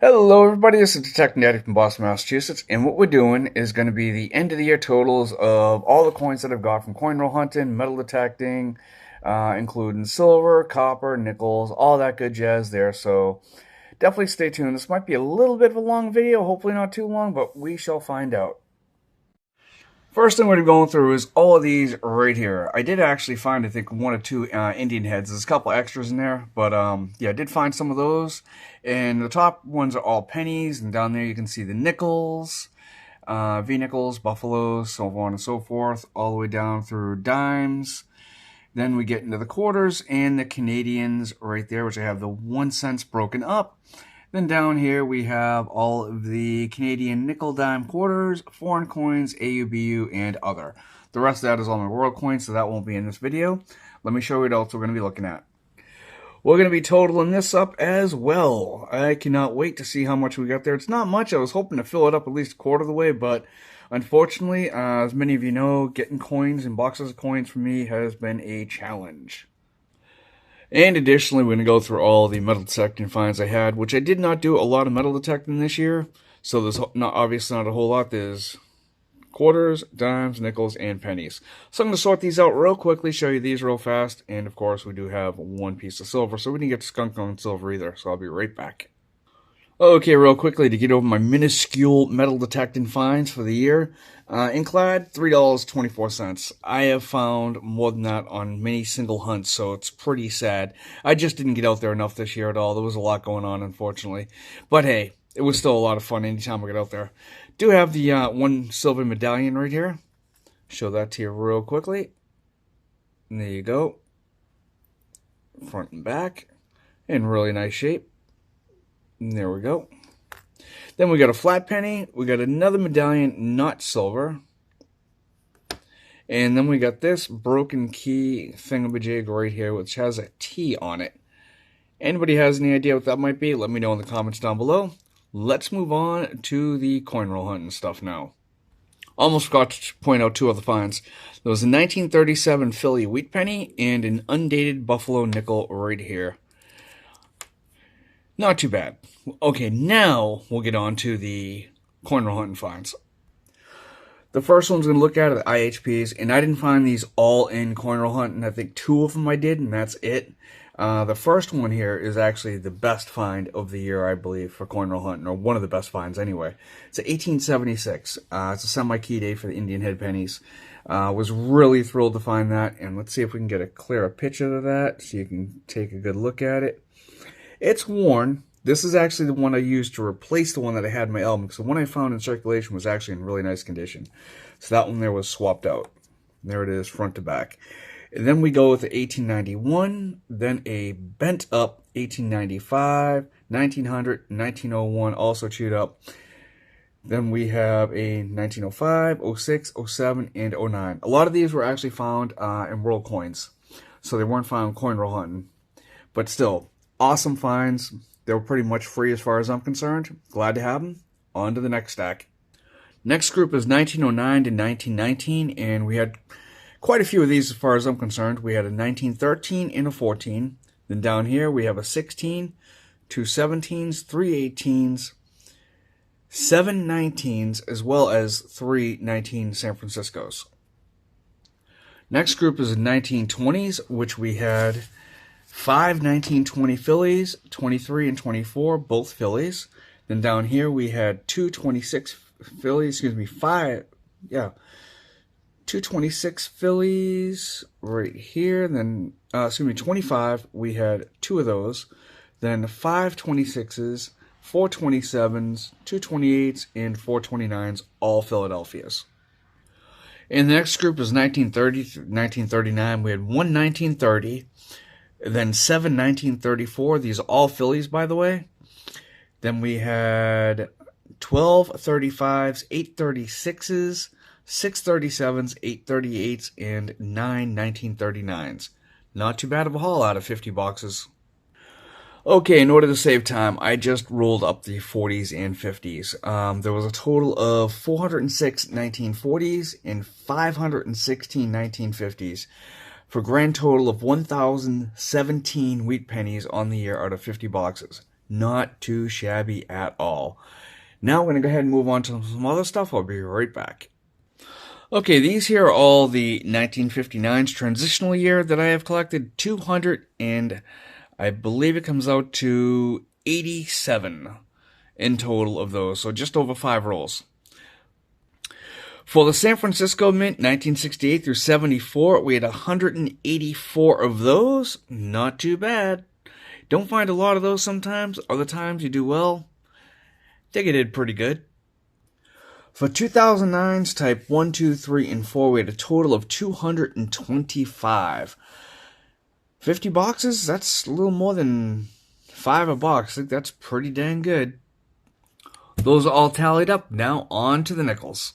Hello, everybody. This is Detective Daddy from Boston, Massachusetts, and what we're doing is going to be the end of the year totals of all the coins that I've got from coin roll hunting, metal detecting, including silver, copper, nickels, all that good jazz there. So definitely stay tuned. This might be a little bit of a long video, hopefully not too long, but we shall find out. First thing we're going through is all of these right here. I did actually find, I think, one or two Indian heads. There's a couple extras in there, but yeah, I did find some of those. And the top ones are all pennies, and down there you can see the nickels, V-nickels, buffaloes, so on and so forth, all the way down through dimes. Then we get into the quarters and the Canadians right there, which I have the 1 cents broken up. Then down here we have all of the Canadian nickel, dime, quarters, foreign coins, AUBU, and other. The rest of that is all my world coins, so that won't be in this video. Let me show you what else we're going to be looking at. We're going to be totaling this up as well. I cannot wait to see how much we got there. It's not much. I was hoping to fill it up at least a quarter of the way, but unfortunately, as many of you know, getting coins and boxes of coins for me has been a challenge. And additionally, we're going to go through all the metal detecting finds I had, which I did not do a lot of metal detecting this year. So there's obviously not a whole lot. There's quarters, dimes, nickels, and pennies. So I'm going to sort these out real quickly, show you these real fast. And of course, we do have one piece of silver, so we didn't get skunked on silver either. So I'll be right back. Okay, real quickly to get over my minuscule metal detecting finds for the year. Inkblot, $3.24. I have found more than that on many single hunts, so it's pretty sad. I just didn't get out there enough this year at all. There was a lot going on, unfortunately. But hey, it was still a lot of fun anytime I get out there. Do have the one silver medallion right here. Show that to you real quickly. And there you go. Front and back. In really nice shape. And there we go. Then we got a flat penny. We got another medallion, not silver. And then we got this broken key thingamajig right here, which has a T on it. Anybody has any idea what that might be? Let me know in the comments down below. Let's move on to the coin roll hunting stuff now. Almost forgot to point out two other finds. There was a 1937 Philly wheat penny and an undated buffalo nickel right here. Not too bad. Okay, now we'll get on to the coin roll hunting finds. The first one's going to look at are the IHPs, and I didn't find these all in coin roll hunting. I think two of them I did, and that's it. The first one here is actually the best find of the year, I believe, for coin roll hunting, or one of the best finds anyway. It's a 1876. It's a semi-key day for the Indian head pennies. Was really thrilled to find that, and let's see if we can get a clearer picture of that so you can take a good look at it. It's worn. This is actually the one I used to replace the one that I had in my album, because the one I found in circulation was actually in really nice condition. So that one there was swapped out. There it is, front to back. And then we go with the 1891, then a bent up 1895, 1900, 1901, also chewed up. Then we have a 1905, 06, 07, and 09. A lot of these were actually found in world coins, so they weren't found coin roll hunting. But still, awesome finds. They were pretty much free as far as I'm concerned. Glad to have them. On to the next stack. Next group is 1909 to 1919, and we had quite a few of these as far as I'm concerned. We had a 1913 and a 14. Then down here we have a 16, two 17s, three 18s, seven 19s, as well as three 19 San Franciscos. Next group is the 1920s, which we had 5 1920 Phillies, 23 and 24, both Phillies. Then down here we had 2 26 Phillies, 226 Phillies right here. Then, 25, we had 2 of those. Then 5 26s, 4 27s, 2 28s, and 4 29s, all Philadelphias. And the next group is 1930 through 1939. We had 1 1930. Then 7 1934. These are all Phillies, by the way. Then we had 12 35s, 8 36s, 6 37s, 8 38s, and 9 1939s. Not too bad of a haul out of 50 boxes. Okay, in order to save time, I just rolled up the 40s and 50s. There was a total of 406 1940s and 516 1950s. For a grand total of 1,017 wheat pennies on the year out of 50 boxes. Not too shabby at all. Now we're going to go ahead and move on to some other stuff. I'll be right back. Okay, these here are all the 1959's transitional year that I have collected. 200 and I believe it comes out to 87 in total of those. So just over 5 rolls. For the San Francisco Mint, 1968 through 74, we had 184 of those. Not too bad. Don't find a lot of those sometimes. Other times you do well. I think I did pretty good. For 2009's type 1, 2, 3, and 4, we had a total of 225. 50 boxes? That's a little more than 5 a box. I think that's pretty dang good. Those are all tallied up. Now on to the nickels.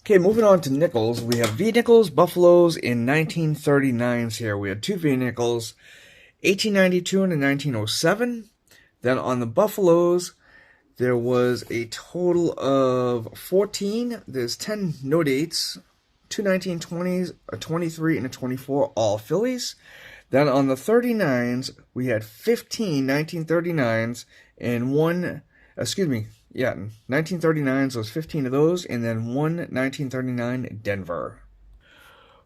Okay, moving on to nickels. We have V-nickels, Buffaloes, and 1939s here. We had 2 V-nickels, 1892 and 1907. Then on the Buffaloes, there was a total of 14. There's 10 no dates, 2 1920s, a 23, and a 24, all Phillies. Then on the 39s, we had 15 1939s and 1939s was 15 of those, and then 1 1939 Denver.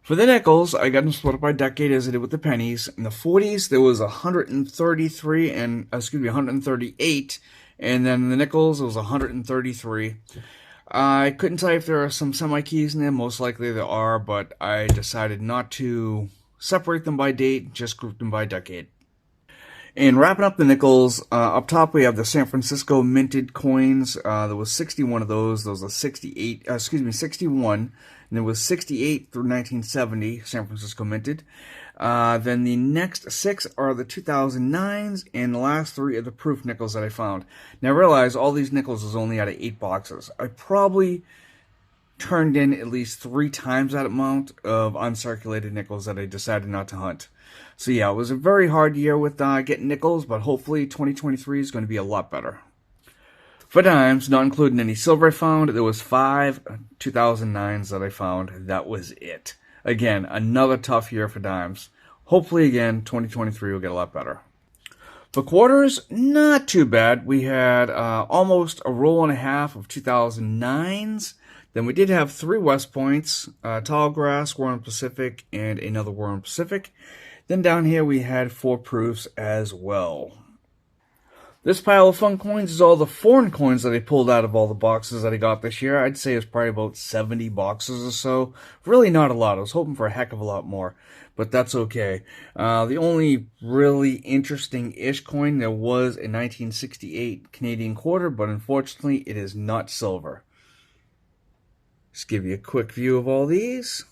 For the nickels, I got them split up by decade as I did with the pennies. In the 40s, there was 138, and then the nickels, it was 133. I couldn't tell you if there are some semi-keys in there. Most likely there are, but I decided not to separate them by date, just group them by decade. And wrapping up the nickels, up top we have the San Francisco minted coins. There was 61 of those. Those are 61. And there was 68 through 1970, San Francisco minted. Then the next 6 are the 2009s, and the last 3 are the proof nickels that I found. Now I realize all these nickels is only out of 8 boxes. I probably turned in at least 3 times that amount of uncirculated nickels that I decided not to hunt. So yeah, it was a very hard year with getting nickels, but hopefully 2023 is going to be a lot better. For dimes, not including any silver I found, there was 5 2009s that I found. That was it. Again, another tough year for dimes. Hopefully again, 2023 will get a lot better. For quarters, not too bad. We had almost a roll and a half of 2009s. Then we did have 3 West Points, Tall Grass, Warren Pacific, and another Warren Pacific. Then down here we had 4 proofs as well. This pile of fun coins is all the foreign coins that I pulled out of all the boxes that I got this year. I'd say it's probably about 70 boxes or so. Really not a lot. I was hoping for a heck of a lot more, but that's okay. The only really interesting-ish coin, there was a 1968 Canadian quarter, but unfortunately it is not silver. Just give you a quick view of all these.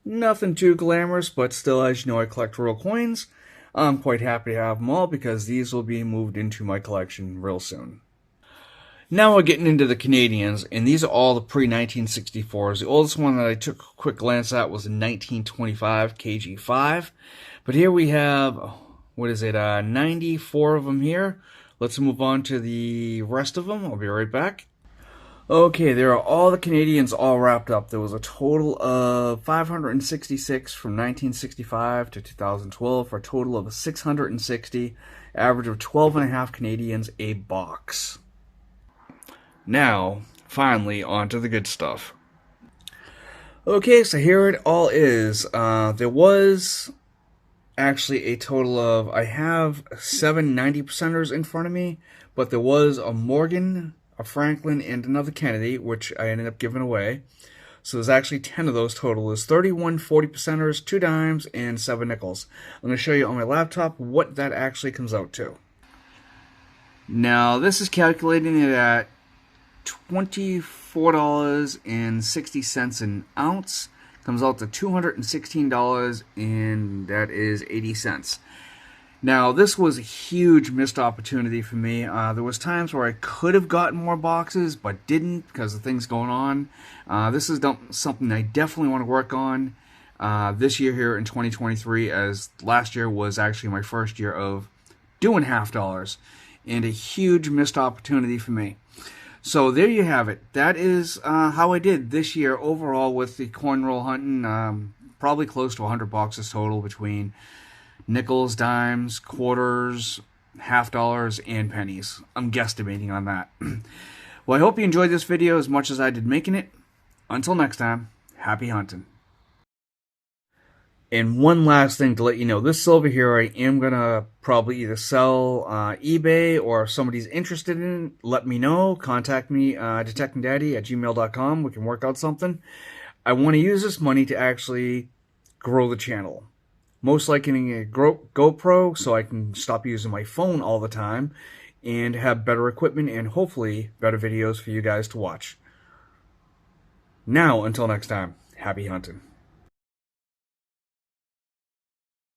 Nothing too glamorous, but still, as you know, I collect real coins. I'm quite happy to have them all because these will be moved into my collection real soon. Now we're getting into the Canadians, and these are all the pre-1964s. The oldest one that I took a quick glance at was a 1925 KG5. But here we have, 94 of them here. Let's move on to the rest of them. I'll be right back. Okay, there are all the Canadians all wrapped up. There was a total of 566 from 1965 to 2012 for a total of 660, average of 12.5 Canadians a box. Now, finally, on to the good stuff. Okay, so here it all is. There was actually a total of, I have 7 90%ers in front of me, but there was a Morgan, a Franklin, and another Kennedy, which I ended up giving away. So there's actually 10 of those total. There's 31 40%ers, 2 dimes, and 7 nickels. I'm going to show you on my laptop what that actually comes out to. Now, this is calculating it at $24.60 an ounce. Comes out to $216, and that is 80 cents. Now, this was a huge missed opportunity for me. There was times where I could have gotten more boxes, but didn't because of things going on. This is something I definitely want to work on this year here in 2023, as last year was actually my first year of doing half dollars, and a huge missed opportunity for me. So there you have it. That is how I did this year overall with the coin roll hunting. Probably close to 100 boxes total between nickels, dimes, quarters, half dollars and pennies. I'm guesstimating on that. Well, I hope you enjoyed this video as much as I did making it. Until next time, happy hunting. And one last thing to let you know, this silver here I am going to probably either sell eBay, or if somebody's interested in it, let me know. Contact me, detectingdaddy@gmail.com. We can work out something. I want to use this money to actually grow the channel. Most likely a GoPro so I can stop using my phone all the time and have better equipment and hopefully better videos for you guys to watch. Now, until next time, happy hunting.